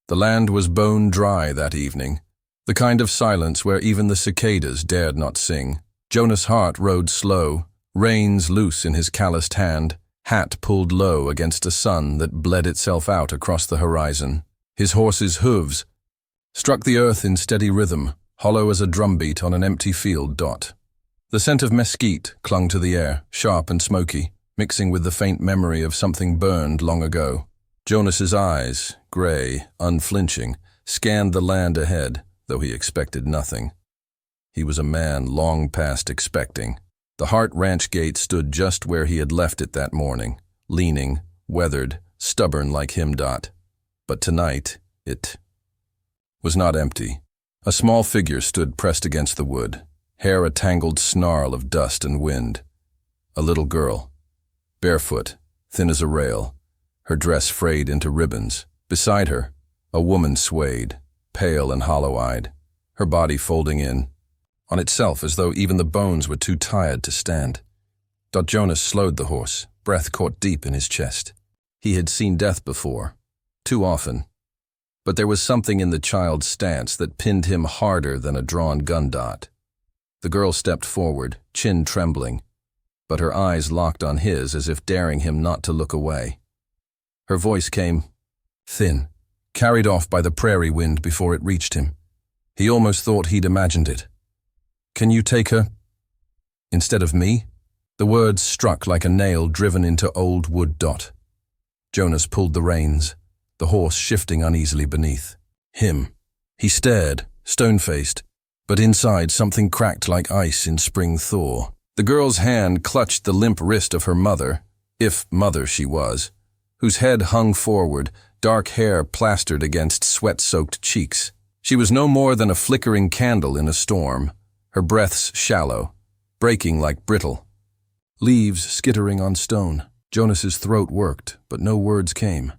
The land was bone dry that evening, the kind of silence where even the cicadas dared not sing. Jonas' heart rode slow, reins loose in his calloused hand, hat pulled low against a sun that bled itself out across the horizon. His horse's hooves struck the earth in steady rhythm, hollow as a drumbeat on an empty field. The scent of mesquite clung to the air, sharp and smoky, mixing with the faint memory of something burned long ago. Jonas's eyes, gray, unflinching, scanned the land ahead, though he expected nothing. He was a man long past expecting. The Hart Ranch gate stood just where he had left it that morning, leaning, weathered, stubborn like him. But tonight, it was not empty. A small figure stood pressed against the wood, hair a tangled snarl of dust and wind. A little girl, barefoot, thin as a rail, her dress frayed into ribbons. Beside her, a woman swayed, pale and hollow-eyed, her body folding in on itself as though even the bones were too tired to stand. Jonas slowed the horse, breath caught deep in his chest. He had seen death before, too often, but there was something in the child's stance that pinned him harder than a drawn gun. The girl stepped forward, chin trembling, but her eyes locked on his as if daring him not to look away. Her voice came thin, carried off by the prairie wind before it reached him. He almost thought he'd imagined it. "Can you take her instead of me?" The words struck like a nail driven into old wood. Jonas pulled the reins, the horse shifting uneasily beneath him. He stared, stone-faced, but inside something cracked like ice in spring thaw. The girl's hand clutched the limp wrist of her mother, if mother she was, whose head hung forward, dark hair plastered against sweat-soaked cheeks. She was no more than a flickering candle in a storm, her breaths shallow, breaking like brittle leaves skittering on stone. Jonas's throat worked, but no words came.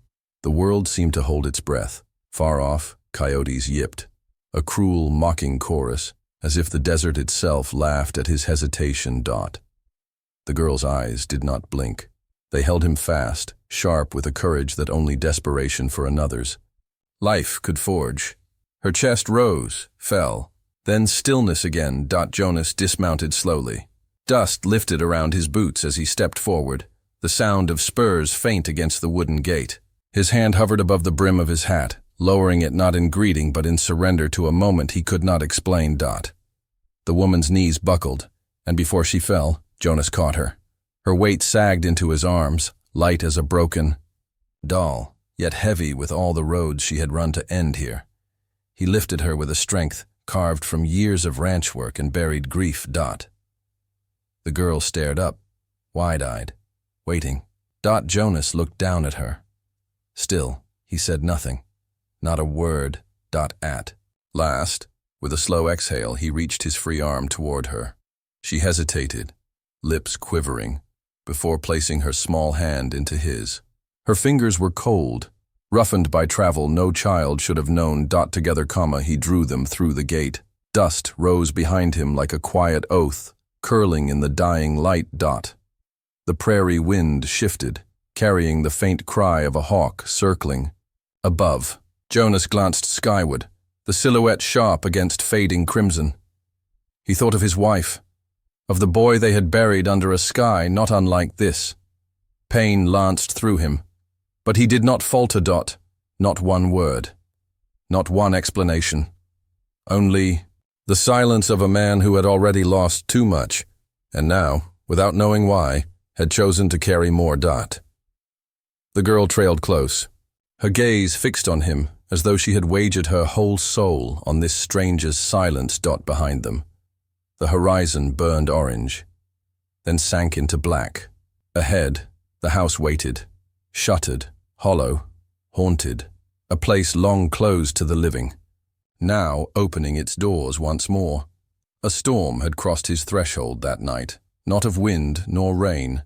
The world seemed to hold its breath. Far off, coyotes yipped, a cruel, mocking chorus, as if the desert itself laughed at his hesitation. The girl's eyes did not blink. They held him fast, sharp with a courage that only desperation for another's life could forge. Her chest rose, fell, then stillness again. Jonas dismounted slowly. Dust lifted around his boots as he stepped forward, the sound of spurs faint against the wooden gate. His hand hovered above the brim of his hat, lowering it not in greeting but in surrender to a moment he could not explain. The woman's knees buckled, and before she fell, Jonas caught her. Her weight sagged into his arms, light as a broken doll, yet heavy with all the roads she had run to end here. He lifted her with a strength carved from years of ranch work and buried grief. The girl stared up, wide-eyed, waiting. Jonas looked down at her. Still, he said nothing, not a word. At last, with a slow exhale, he reached his free arm toward her. She hesitated, lips quivering, before placing her small hand into his. Her fingers were cold, roughened by travel no child should have known. Together, he drew them through the gate. Dust rose behind him like a quiet oath, curling in the dying light. The prairie wind shifted, carrying the faint cry of a hawk circling above. Jonas glanced skyward, the silhouette sharp against fading crimson. He thought of his wife, of the boy they had buried under a sky not unlike this. Pain lanced through him, but he did not falter. Not one word, not one explanation. Only the silence of a man who had already lost too much, and now, without knowing why, had chosen to carry more. The girl trailed close, her gaze fixed on him as though she had wagered her whole soul on this stranger's silence. Behind them, the horizon burned orange, then sank into black. Ahead, the house waited, shuttered, hollow, haunted, a place long closed to the living, now opening its doors once more. A storm had crossed his threshold that night, not of wind nor rain,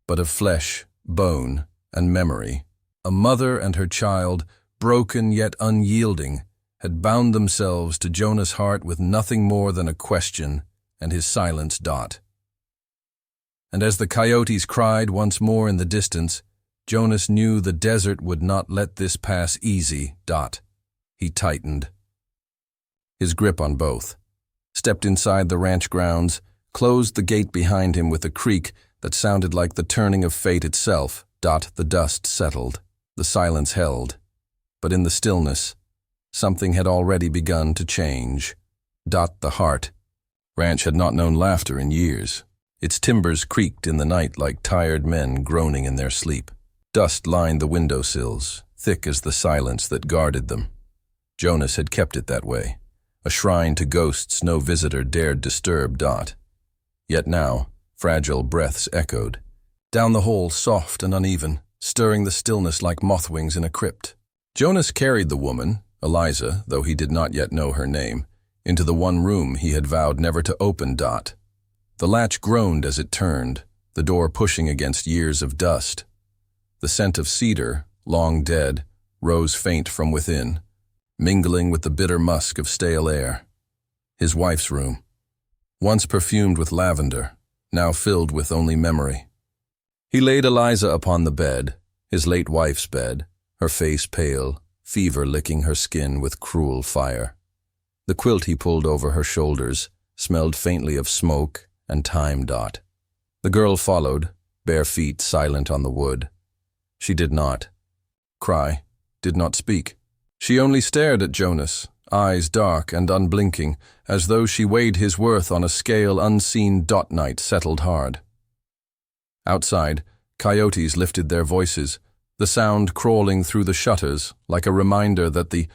but of flesh, bone, and memory. A mother and her child, broken yet unyielding, had bound themselves to Jonas' heart with nothing more than a question and his silence. And as the coyotes cried once more in the distance, Jonas knew the desert would not let this pass easy. He tightened his grip on both, stepped inside the ranch grounds, closed the gate behind him with a creak that sounded like the turning of fate itself. The dust settled, the silence held, but in the stillness, something had already begun to change. The heart ranch had not known laughter in years. Its timbers creaked in the night like tired men groaning in their sleep. Dust lined the windowsills, thick as the silence that guarded them. Jonas had kept it that way, a shrine to ghosts no visitor dared disturb. Yet now, fragile breaths echoed. Down the hall, soft and uneven, stirring the stillness like moth wings in a crypt. Jonas carried the woman, Eliza, though he did not yet know her name, into the one room he had vowed never to open. The latch groaned as it turned, the door pushing against years of dust. The scent of cedar, long dead, rose faint from within, mingling with the bitter musk of stale air. His wife's room, once perfumed with lavender, now filled with only memory. He laid Eliza upon the bed, his late wife's bed, her face pale, fever licking her skin with cruel fire. The quilt he pulled over her shoulders smelled faintly of smoke and time. The girl followed, bare feet silent on the wood. She did not cry, did not speak. She only stared at Jonas, eyes dark and unblinking, as though she weighed his worth on a scale unseen. Night settled hard. Outside, coyotes lifted their voices, the sound crawling through the shutters like a reminder that the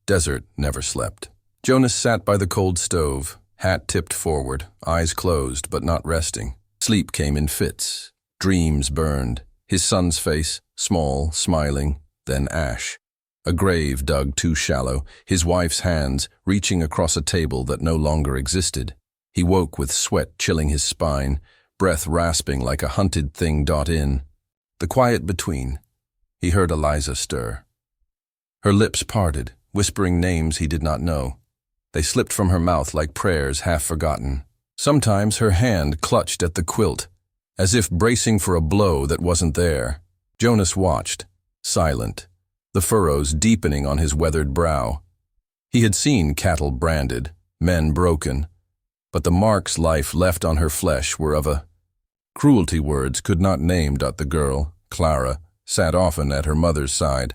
desert never slept. Jonas sat by the cold stove, hat tipped forward, eyes closed but not resting. Sleep came in fits. Dreams burned. His son's face, small, smiling, then ash. A grave dug too shallow, his wife's hands reaching across a table that no longer existed. He woke with sweat chilling his spine, breath rasping like a hunted thing. In the quiet between, he heard Eliza stir. Her lips parted, whispering names he did not know. They slipped from her mouth like prayers half forgotten. Sometimes her hand clutched at the quilt, as if bracing for a blow that wasn't there. Jonas watched, silent, the furrows deepening on his weathered brow. He had seen cattle branded, men broken, but the marks life left on her flesh were of a cruelty words could not name. The girl, Clara, sat often at her mother's side.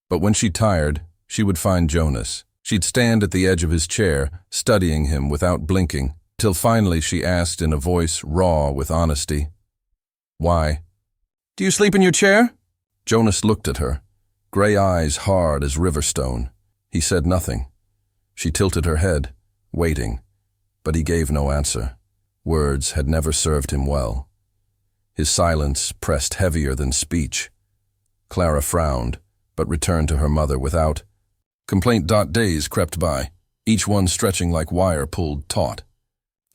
But when she tired, she would find Jonas. She'd stand at the edge of his chair, studying him without blinking, till finally she asked in a voice raw with honesty, "Why? Do you sleep in your chair?" Jonas looked at her, gray eyes hard as river stone. He said nothing. She tilted her head, waiting, but he gave no answer. Words had never served him well. His silence pressed heavier than speech. Clara frowned, but returned to her mother without complaint. Days crept by, each one stretching like wire pulled taut.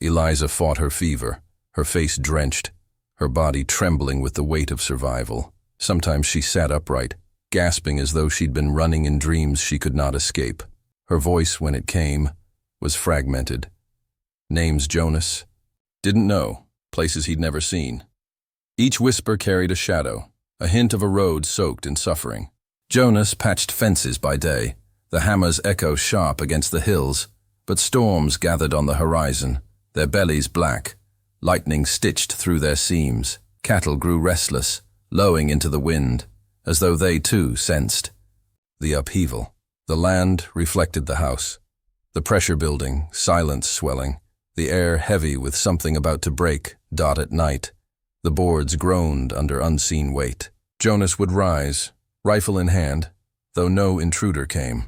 Eliza fought her fever, her face drenched, her body trembling with the weight of survival. Sometimes she sat upright, gasping as though she'd been running in dreams she could not escape. Her voice, when it came, was fragmented. Names Jonas didn't know, places he'd never seen. Each whisper carried a shadow, a hint of a road soaked in suffering. Jonas patched fences by day, the hammers echo sharp against the hills, but storms gathered on the horizon, their bellies black, lightning stitched through their seams. Cattle grew restless, lowing into the wind, as though they too sensed the upheaval. The land reflected the house, the pressure building, silence swelling, the air heavy with something about to break. At night, the boards groaned under unseen weight. Jonas would rise, rifle in hand, though no intruder came.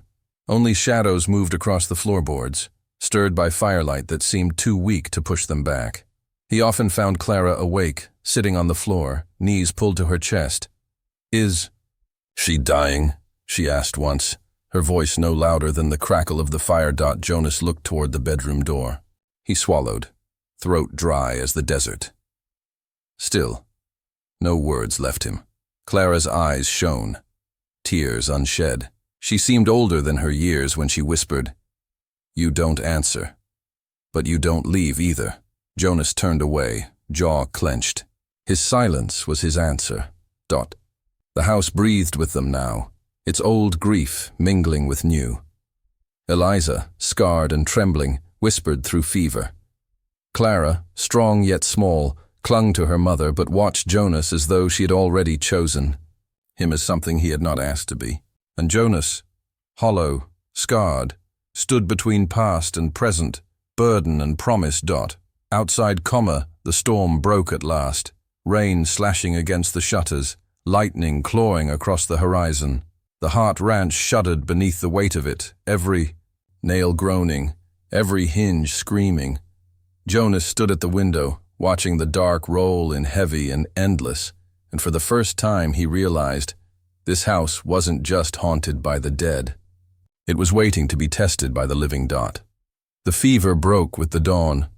Only shadows moved across the floorboards, stirred by firelight that seemed too weak to push them back. He often found Clara awake, sitting on the floor, knees pulled to her chest. "Is she dying?" she asked once, her voice no louder than the crackle of the fire. Jonas looked toward the bedroom door. He swallowed, throat dry as the desert. Still, no words left him. Clara's eyes shone, tears unshed. She seemed older than her years when she whispered, "You don't answer. But you don't leave either." Jonas turned away, jaw clenched. His silence was his answer. The house breathed with them now, its old grief mingling with new. Eliza, scarred and trembling, whispered through fever. Clara, strong yet small, clung to her mother but watched Jonas as though she had already chosen him as something he had not asked to be. And Jonas, hollow, scarred, stood between past and present, burden and promise. Outside, the storm broke at last, rain slashing against the shutters, lightning clawing across the horizon. The Hart Ranch shuddered beneath the weight of it, every nail groaning, every hinge screaming. Jonas stood at the window, watching the dark roll in heavy and endless, and for the first time he realized this house wasn't just haunted by the dead. It was waiting to be tested by the living. The fever broke with the dawn.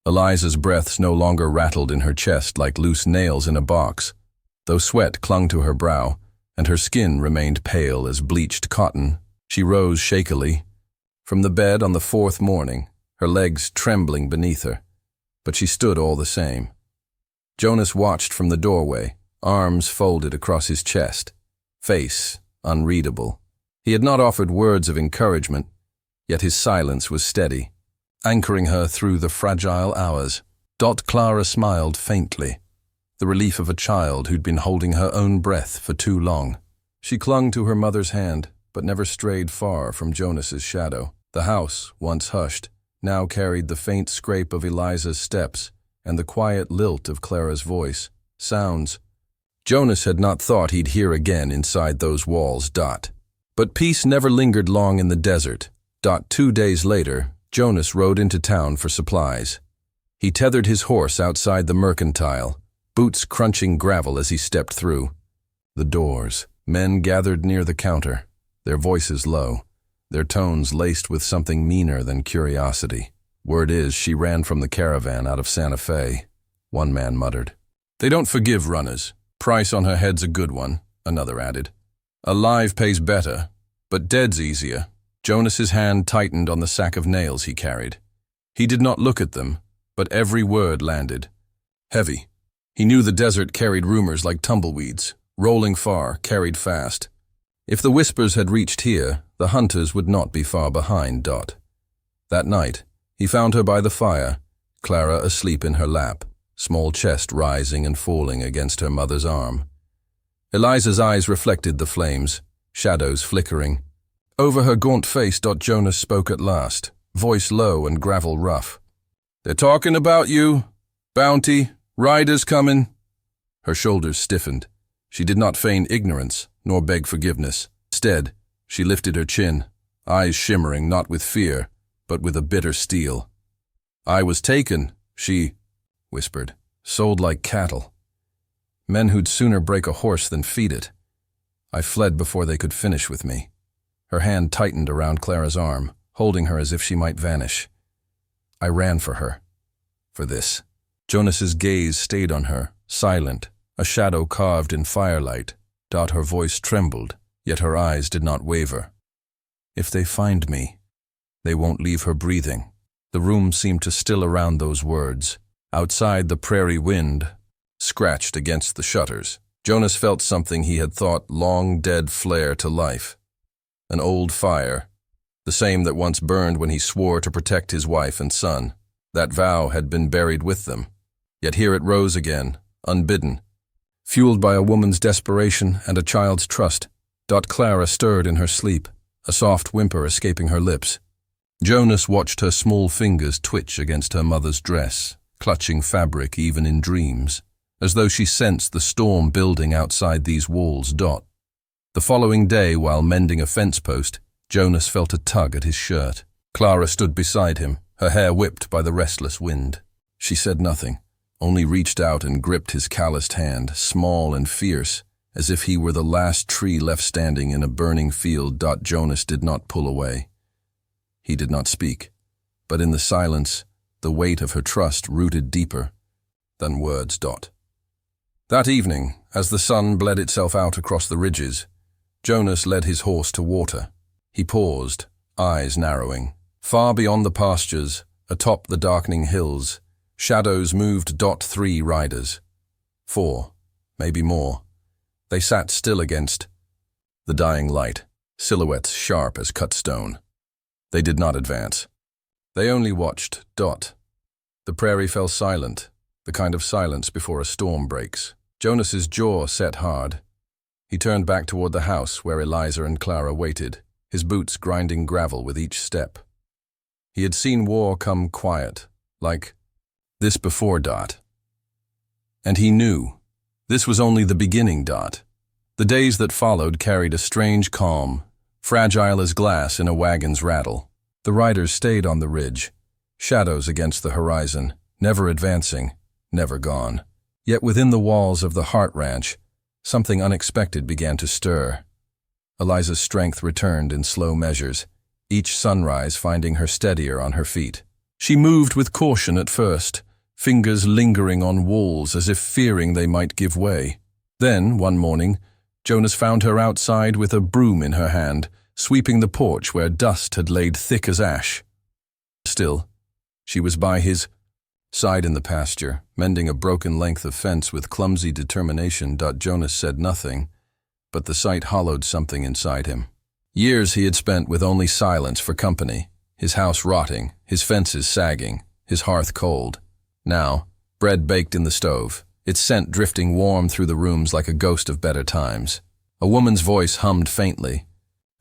Eliza's breaths no longer rattled in her chest like loose nails in a box, though sweat clung to her brow, and her skin remained pale as bleached cotton. She rose shakily from the bed on the fourth morning, her legs trembling beneath her, but she stood all the same. Jonas watched from the doorway, arms folded across his chest, face unreadable. He had not offered words of encouragement, yet his silence was steady, anchoring her through the fragile hours. Clara smiled faintly, the relief of a child who'd been holding her own breath for too long. She clung to her mother's hand, but never strayed far from Jonas's shadow. The house, once hushed, now carried the faint scrape of Eliza's steps and the quiet lilt of Clara's voice. Sounds Jonas had not thought he'd hear again inside those walls. But peace never lingered long in the desert. 2 days later, Jonas rode into town for supplies. He tethered his horse outside the mercantile, boots crunching gravel as he stepped through. The doors. Men gathered near the counter, their voices low, their tones laced with something meaner than curiosity. Word is she ran from the caravan out of Santa Fe, one man muttered. They don't forgive runners. Price on her head's a good one, another added. Alive pays better, but dead's easier. Jonas's hand tightened on the sack of nails he carried. He did not look at them, but every word landed. Heavy. He knew the desert carried rumors like tumbleweeds, rolling far, carried fast. If the whispers had reached here, the hunters would not be far behind. That night, he found her by the fire, Clara asleep in her lap, small chest rising and falling against her mother's arm. Eliza's eyes reflected the flames, shadows flickering. Over her gaunt face. Jonas spoke at last, voice low and gravel rough. They're talking about you. Bounty, riders coming. Her shoulders stiffened. She did not feign ignorance, nor beg forgiveness. Instead, she lifted her chin, eyes shimmering not with fear, but with a bitter steel. I was taken, she whispered, sold like cattle. Men who'd sooner break a horse than feed it. I fled before they could finish with me. Her hand tightened around Clara's arm, holding her as if she might vanish. I ran for her. For this. Jonas's gaze stayed on her, silent, a shadow carved in firelight. Her voice trembled, yet her eyes did not waver. If they find me, they won't leave her breathing. The room seemed to still around those words. Outside, the prairie wind scratched against the shutters. Jonas felt something he had thought long dead flare to life. An old fire, the same that once burned when he swore to protect his wife and son. That vow had been buried with them. Yet here it rose again, unbidden, fueled by a woman's desperation and a child's trust. Clara stirred in her sleep, a soft whimper escaping her lips. Jonas watched her small fingers twitch against her mother's dress, clutching fabric even in dreams, as though she sensed the storm building outside these walls. The following day, while mending a fence post, Jonas felt a tug at his shirt. Clara stood beside him, her hair whipped by the restless wind. She said nothing, only reached out and gripped his calloused hand, small and fierce, as if he were the last tree left standing in a burning field. Jonas did not pull away. He did not speak, but in the silence, the weight of her trust rooted deeper than words. That evening, as the sun bled itself out across the ridges, Jonas led his horse to water. He paused, eyes narrowing. Far beyond the pastures, atop the darkening hills, shadows moved. 3 riders. 4, maybe more. They sat still against the dying light, silhouettes sharp as cut stone. They did not advance. They only watched. The prairie fell silent, the kind of silence before a storm breaks. Jonas's jaw set hard. He turned back toward the house where Eliza and Clara waited, his boots grinding gravel with each step. He had seen war come quiet, like this before. And he knew this was only the beginning. The days that followed carried a strange calm, fragile as glass in a wagon's rattle. The riders stayed on the ridge, shadows against the horizon, never advancing, never gone. Yet within the walls of the Hart Ranch, something unexpected began to stir. Eliza's strength returned in slow measures, each sunrise finding her steadier on her feet. She moved with caution at first, fingers lingering on walls as if fearing they might give way. Then, one morning, Jonas found her outside with a broom in her hand, sweeping the porch where dust had laid thick as ash. Still, she was by his side in the pasture, mending a broken length of fence with clumsy determination. Jonas said nothing, but the sight hollowed something inside him. Years he had spent with only silence for company, his house rotting, his fences sagging, his hearth cold. Now, bread baked in the stove, its scent drifting warm through the rooms like a ghost of better times. A woman's voice hummed faintly.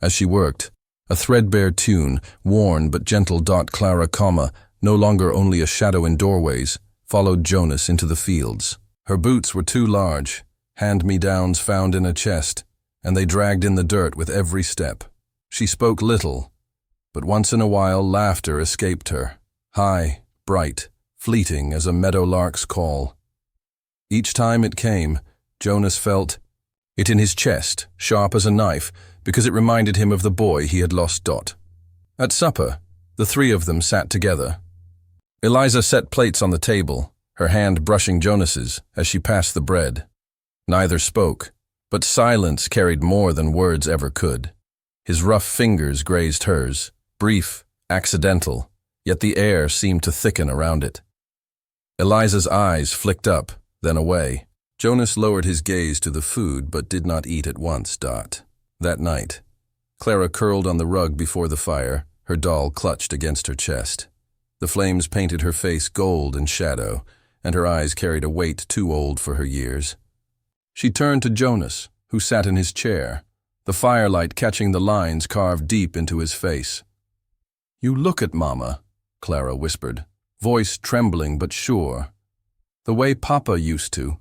As she worked, a threadbare tune, worn but gentle. Clara, no longer only a shadow in doorways, followed Jonas into the fields. Her boots were too large, hand-me-downs found in a chest, and they dragged in the dirt with every step. She spoke little, but once in a while laughter escaped her, high, bright, fleeting as a meadowlark's call. Each time it came, Jonas felt it in his chest, sharp as a knife, because it reminded him of the boy he had lost. At supper, the three of them sat together. Eliza set plates on the table, her hand brushing Jonas's as she passed the bread. Neither spoke, but silence carried more than words ever could. His rough fingers grazed hers, brief, accidental, yet the air seemed to thicken around it. Eliza's eyes flicked up, then away. Jonas lowered his gaze to the food but did not eat at once. That night, Clara curled on the rug before the fire, her doll clutched against her chest. The flames painted her face gold and shadow, and her eyes carried a weight too old for her years. She turned to Jonas, who sat in his chair, the firelight catching the lines carved deep into his face. "You look at Mama," Clara whispered, voice trembling but sure. "The way Papa used to."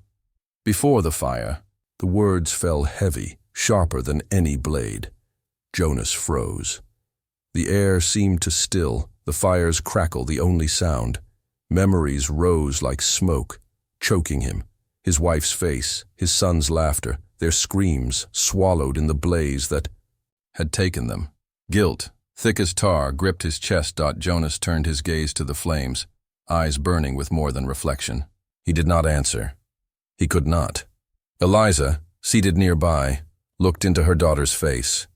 Before the fire, the words fell heavy, sharper than any blade. Jonas froze. The air seemed to still, the fire's crackle the only sound. Memories rose like smoke, choking him. His wife's face, his son's laughter, their screams swallowed in the blaze that had taken them. Guilt, thick as tar, gripped his chest. Jonas turned his gaze to the flames, eyes burning with more than reflection. He did not answer. He could not. Eliza, seated nearby, looked into her daughter's face,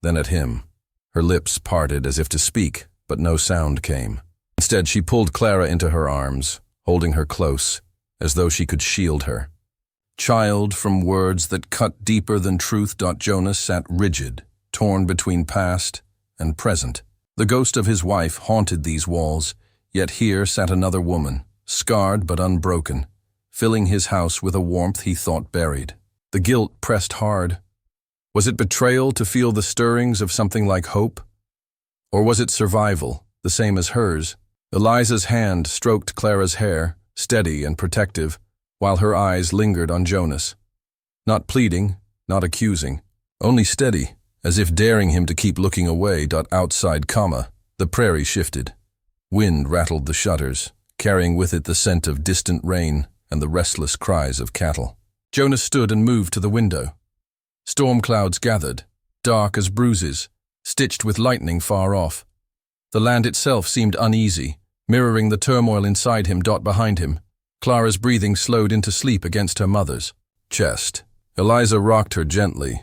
then at him. Her lips parted as if to speak, but no sound came. Instead, she pulled Clara into her arms, holding her close, as though she could shield her. Chilled from words that cut deeper than truth. Jonas sat rigid, torn between past and present. The ghost of his wife haunted these walls, yet here sat another woman, scarred but unbroken, filling his house with a warmth he thought buried. The guilt pressed hard. Was it betrayal to feel the stirrings of something like hope? Or was it survival, the same as hers? Eliza's hand stroked Clara's hair, steady and protective, while her eyes lingered on Jonas. Not pleading, not accusing, only steady, as if daring him to keep looking away. Outside, the prairie shifted. Wind rattled the shutters, carrying with it the scent of distant rain and the restless cries of cattle. Jonas stood and moved to the window. Storm clouds gathered, dark as bruises, stitched with lightning far off. The land itself seemed uneasy, mirroring the turmoil inside him. Behind him, Clara's breathing slowed into sleep against her mother's chest. Eliza rocked her gently,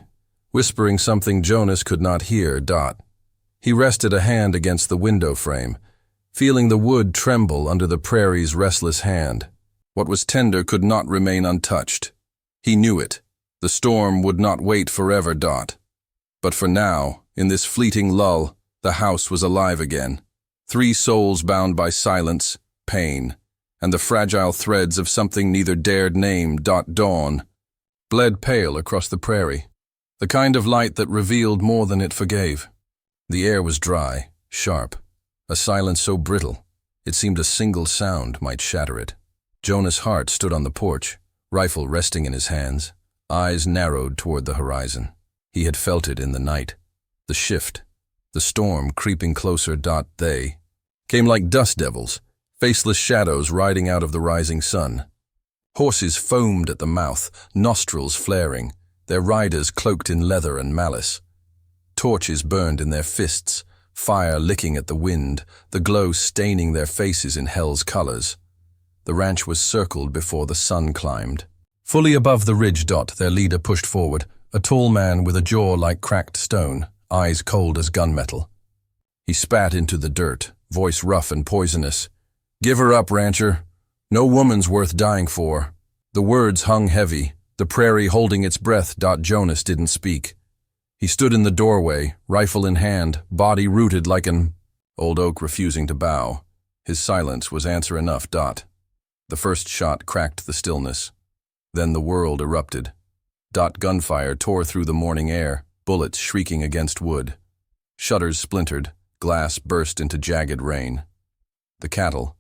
whispering something Jonas could not hear. He rested a hand against the window frame, feeling the wood tremble under the prairie's restless hand. What was tender could not remain untouched. He knew it. The storm would not wait forever. But for now, in this fleeting lull, The house was alive again. 3 souls bound by silence, pain, and the fragile threads of something neither dared name. Dawn bled pale across the prairie, the kind of light that revealed more than it forgave. The air was dry, sharp, a silence so brittle, it seemed a single sound might shatter it. Jonas Hart stood on the porch, rifle resting in his hands, eyes narrowed toward the horizon. He had felt it in the night. The shift, the storm creeping closer. They came like dust devils, faceless shadows riding out of the rising sun. Horses foamed at the mouth, nostrils flaring, their riders cloaked in leather and malice. Torches burned in their fists, fire licking at the wind, the glow staining their faces in hell's colors. The ranch was circled before the sun climbed. Fully above the ridge. Their leader pushed forward, a tall man with a jaw like cracked stone, eyes cold as gunmetal. He spat into the dirt, voice rough and poisonous. "Give her up, rancher. No woman's worth dying for." The words hung heavy, the prairie holding its breath. Jonas didn't speak. He stood in the doorway, rifle in hand, body rooted like an old oak refusing to bow. His silence was answer enough. The first shot cracked the stillness. Then the world erupted. Gunfire tore through the morning air, bullets shrieking against wood. Shutters splintered, glass burst into jagged rain. The cattle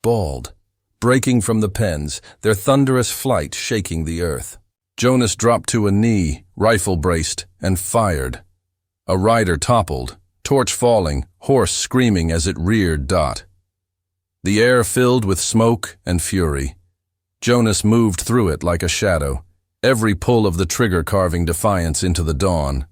bawled, breaking from the pens, their thunderous flight shaking the earth. Jonas dropped to a knee, rifle braced, and fired. A rider toppled, torch falling, horse screaming as it reared. The air filled with smoke and fury. Jonas moved through it like a shadow, every pull of the trigger carving defiance into the dawn.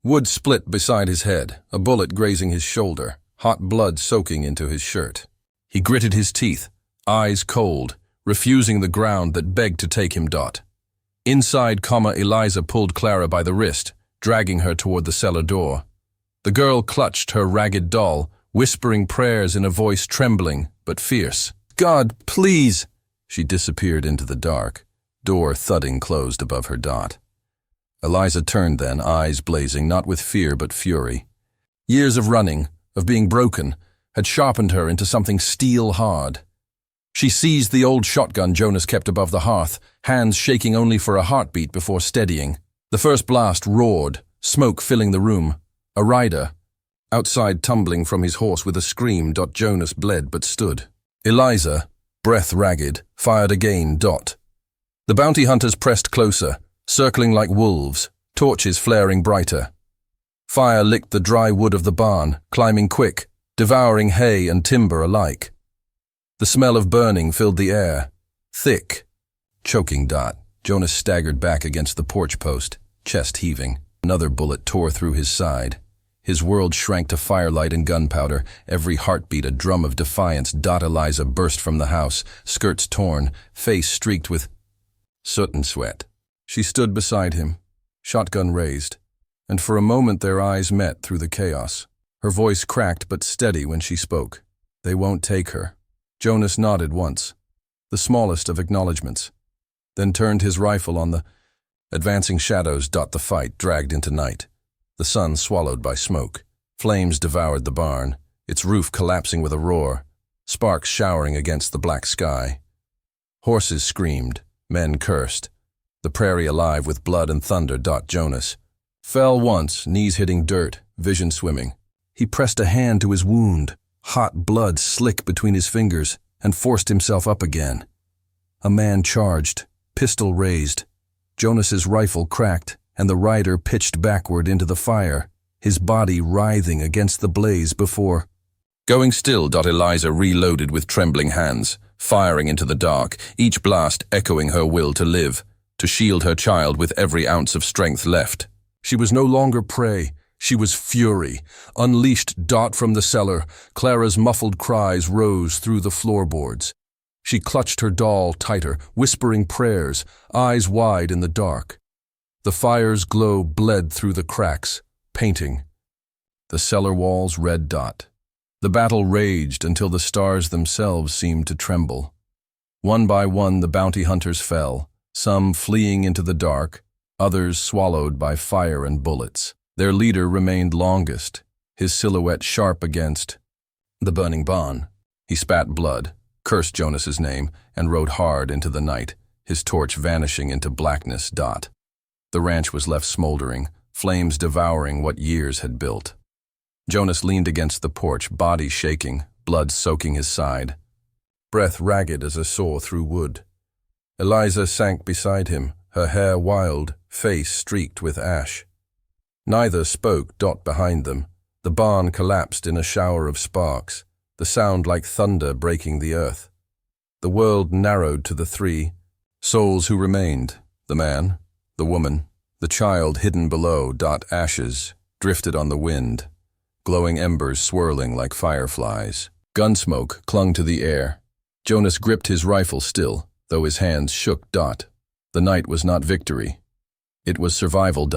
Wood split beside his head, a bullet grazing his shoulder, hot blood soaking into his shirt. He gritted his teeth, eyes cold, refusing the ground that begged to take him. Inside, Eliza pulled Clara by the wrist, dragging her toward the cellar door. The girl clutched her ragged doll, whispering prayers in a voice trembling but fierce. "God, please!" She disappeared into the dark, door thudding closed above her. Eliza turned then, eyes blazing, not with fear but fury. Years of running, of being broken, had sharpened her into something steel-hard. She seized the old shotgun Jonas kept above the hearth, hands shaking only for a heartbeat before steadying. The first blast roared, smoke filling the room. A rider, outside tumbling from his horse with a scream. Jonas bled but stood. Eliza, breath ragged, fired again. The bounty hunters pressed closer, circling like wolves, torches flaring brighter. Fire licked the dry wood of the barn, climbing quick, devouring hay and timber alike. The smell of burning filled the air, thick, choking. Jonas staggered back against the porch post, chest heaving. Another bullet tore through his side. His world shrank to firelight and gunpowder, every heartbeat a drum of defiance. Eliza burst from the house, skirts torn, face streaked with soot and sweat. She stood beside him, shotgun raised, and for a moment their eyes met through the chaos. Her voice cracked but steady when she spoke. "They won't take her." Jonas nodded once, the smallest of acknowledgments, then turned his rifle on the advancing shadows. The fight dragged into night. The sun swallowed by smoke. Flames devoured the barn, its roof collapsing with a roar, sparks showering against the black sky. Horses screamed, men cursed, the prairie alive with blood and thunder. Jonas fell once, knees hitting dirt, vision swimming. He pressed a hand to his wound, hot blood slick between his fingers, and forced himself up again. A man charged, pistol raised. Jonas's rifle cracked, and the rider pitched backward into the fire, his body writhing against the blaze before going still. Eliza reloaded with trembling hands, firing into the dark, each blast echoing her will to live, to shield her child with every ounce of strength left. She was no longer prey. She was fury, unleashed. From the cellar, Clara's muffled cries rose through the floorboards. She clutched her doll tighter, whispering prayers, eyes wide in the dark. The fire's glow bled through the cracks, painting the cellar walls red. The battle raged until the stars themselves seemed to tremble. One by one the bounty hunters fell, some fleeing into the dark, others swallowed by fire and bullets. Their leader remained longest, his silhouette sharp against the burning barn. He spat blood, cursed Jonas's name, and rode hard into the night, his torch vanishing into blackness. The ranch was left smoldering, flames devouring what years had built. Jonas leaned against the porch, body shaking, blood soaking his side, breath ragged as a saw through wood. Eliza sank beside him, her hair wild, face streaked with ash. Neither spoke. Behind them, the barn collapsed in a shower of sparks, the sound like thunder breaking the earth. The world narrowed to the three souls who remained, the man, the woman, the child hidden below. Ashes drifted on the wind, glowing embers swirling like fireflies. Gunsmoke clung to the air. Jonas gripped his rifle still, though his hands shook. The night was not victory. It was survival.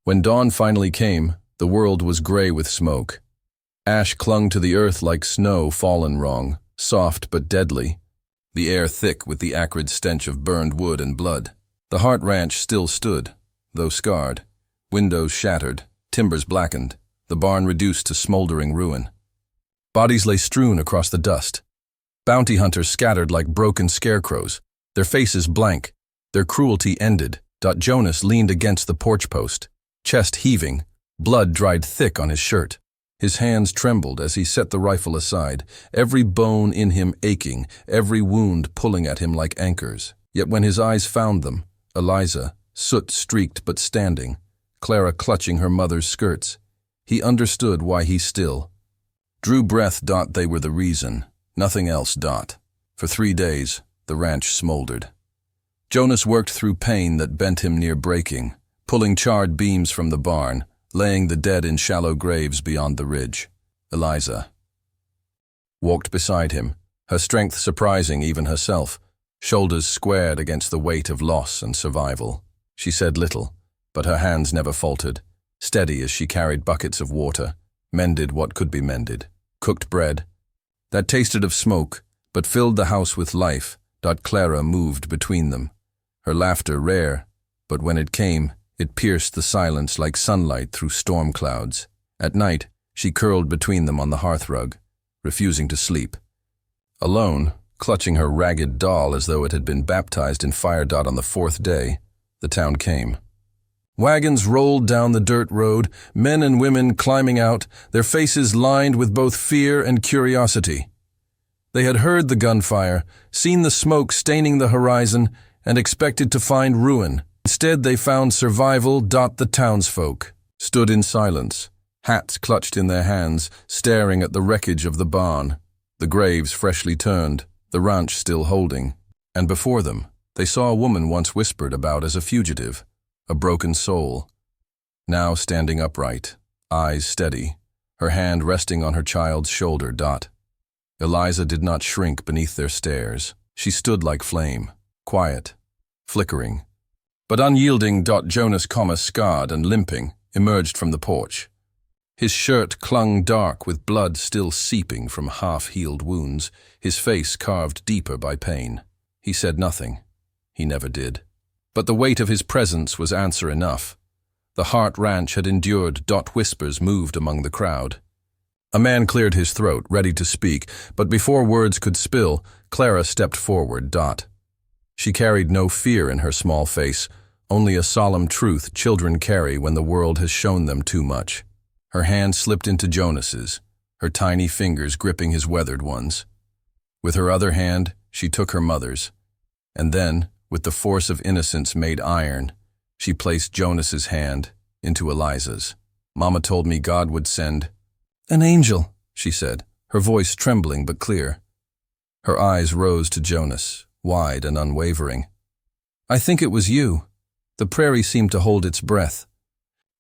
When dawn finally came, the world was gray with smoke. Ash clung to the earth like snow fallen wrong, soft but deadly, the air thick with the acrid stench of burned wood and blood. The Hart Ranch still stood, though scarred, windows shattered, timbers blackened, the barn reduced to smoldering ruin. Bodies lay strewn across the dust. Bounty hunters scattered like broken scarecrows, their faces blank, their cruelty ended. Jonas leaned against the porch post, chest heaving, blood dried thick on his shirt. His hands trembled as he set the rifle aside, every bone in him aching, every wound pulling at him like anchors. Yet when his eyes found them, Eliza, soot-streaked but standing, Clara clutching her mother's skirts, he understood why he still drew breath. They were the reason, nothing else. For 3 days, the ranch smoldered. Jonas worked through pain that bent him near breaking, pulling charred beams from the barn, laying the dead in shallow graves beyond the ridge. Eliza walked beside him, her strength surprising even herself, shoulders squared against the weight of loss and survival. She said little, but her hands never faltered, steady as she carried buckets of water, mended what could be mended, cooked bread that tasted of smoke but filled the house with life. Clara moved between them, her laughter rare, but when it came, it pierced the silence like sunlight through storm clouds. At night, she curled between them on the hearthrug, refusing to sleep. Alone, clutching her ragged doll as though it had been baptized in fire. On the 4th day, the town came. Wagons rolled down the dirt road, men and women climbing out, their faces lined with both fear and curiosity. They had heard the gunfire, seen the smoke staining the horizon, and expected to find ruin. Instead, they found survival. The townsfolk stood in silence, hats clutched in their hands, staring at the wreckage of the barn, the graves freshly turned, the ranch still holding. And before them, they saw a woman once whispered about as a fugitive, a broken soul, now standing upright, eyes steady, her hand resting on her child's shoulder. Eliza did not shrink beneath their stares. She stood like flame, quiet, flickering, but unyielding. Jonas, scarred and limping, emerged from the porch. His shirt clung dark with blood still seeping from half-healed wounds, his face carved deeper by pain. He said nothing. He never did. But the weight of his presence was answer enough. The Hart Ranch had endured. Whispers moved among the crowd. A man cleared his throat, ready to speak, but before words could spill, Clara stepped forward. She carried no fear in her small face, only a solemn truth children carry when the world has shown them too much. Her hand slipped into Jonas's, her tiny fingers gripping his weathered ones. With her other hand, she took her mother's, and then, with the force of innocence made iron, she placed Jonas's hand into Eliza's. "Mama told me God would send an angel," she said, her voice trembling but clear. Her eyes rose to Jonas, wide and unwavering. "I think it was you." The prairie seemed to hold its breath.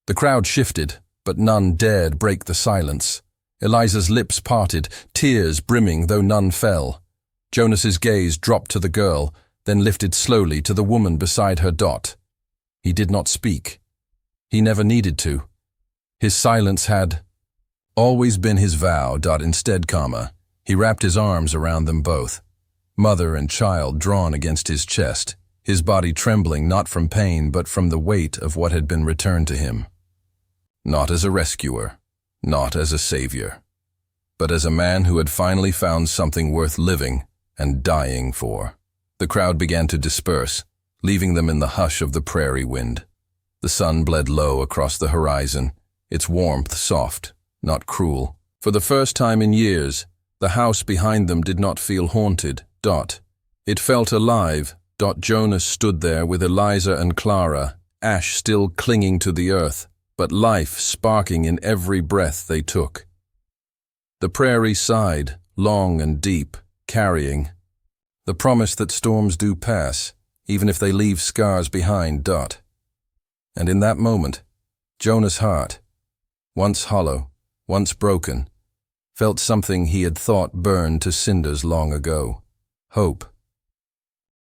The crowd shifted, but none dared break the silence. Eliza's lips parted, tears brimming though none fell. Jonas's gaze dropped to the girl, then lifted slowly to the woman beside her. He did not speak. He never needed to. His silence had always been his vow. Instead, he wrapped his arms around them both, mother and child drawn against his chest, his body trembling not from pain but from the weight of what had been returned to him. Not as a rescuer, not as a savior, but as a man who had finally found something worth living and dying for. The crowd began to disperse, leaving them in the hush of the prairie wind. The sun bled low across the horizon, its warmth soft, not cruel. For the first time in years, the house behind them did not feel haunted. It felt alive. Jonas stood there with Eliza and Clara, ash still clinging to the earth, but life sparking in every breath they took. The prairie sighed, long and deep, carrying the promise that storms do pass, even if they leave scars behind. And in that moment, Jonah's heart, once hollow, once broken, felt something he had thought burned to cinders long ago: hope.